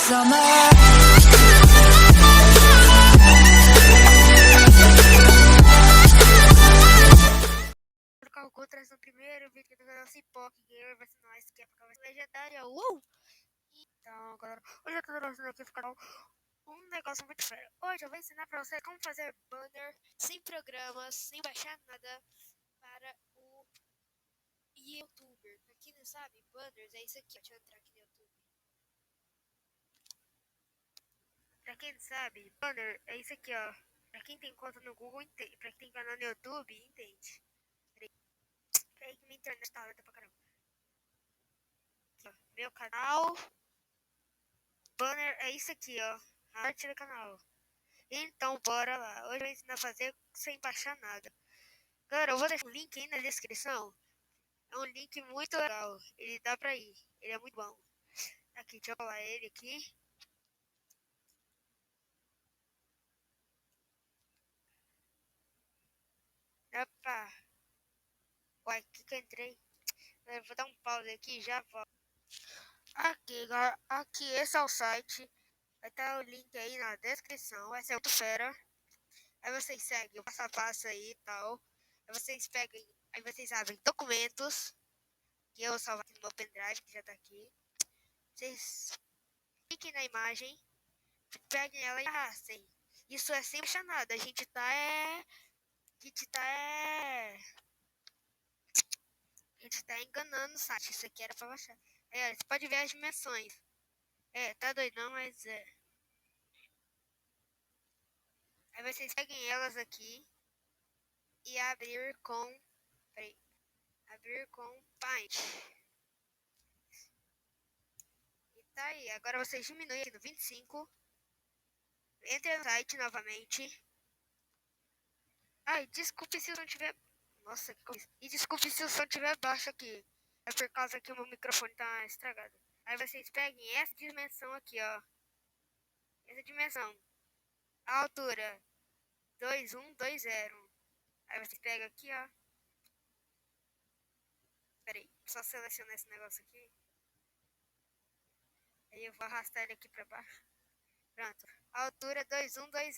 summer. Calcou traz no primeiro vídeo do canal Cipó, que Gamer vai ser nós, que é pra legendária. Então, galera, hoje eu tô trazendo aqui pro canal um negócio muito sério. Hoje eu vou ensinar pra vocês como fazer banner sem programas, sem baixar nada para o YouTuber. Pra quem não sabe, banners é isso aqui. Deixa eu entrar aqui no YouTube. Pra quem não sabe, banner é isso aqui, ó. Pra quem tem conta no Google, entende. Pra quem tem canal no YouTube, entende. Peraí que minha internet tá lenta pra caramba. Aqui, ó. Meu canal. Banner é isso aqui, ó. A arte do canal. Então, bora lá. Hoje eu vou ensinar a fazer sem baixar nada. Galera, eu vou deixar um link aí na descrição. É um link muito legal. Ele dá pra ir. Ele é muito bom. Aqui, deixa eu colar ele aqui. Opa. Uai, que eu entrei? Eu vou dar um pause aqui e já volto. Aqui, galera. Aqui, esse é o site. Vai estar o link aí na descrição. Vai ser muito fera. Aí vocês seguem o passo a passo aí e tal. Aí vocês pegam. Aí vocês abrem documentos. Que eu vou salvar aqui no meu pendrive, que já tá aqui. Vocês cliquem na imagem. Peguem ela e arrastem. Isso é sem baixar nada. A gente tá é. A gente tá é. A gente tá enganando o site. Isso aqui era pra baixar. Aí, ó, você pode ver as dimensões. É, tá doidão, mas é. Aí vocês peguem elas aqui e abrir com. Peraí. Abrir com Paint. E tá aí. Agora vocês diminuem aqui no 25. Entre no site novamente. Ai, desculpe se eu não tiver. Nossa, que coisa. E desculpe se o som estiver baixo aqui. É por causa que o meu microfone tá estragado. Aí vocês peguem essa dimensão aqui, ó. Essa dimensão. A altura 2120. Aí vocês pegam aqui, ó. Pera aí, só selecionar esse negócio aqui. Aí eu vou arrastar ele aqui pra baixo. Pronto. A altura 2120.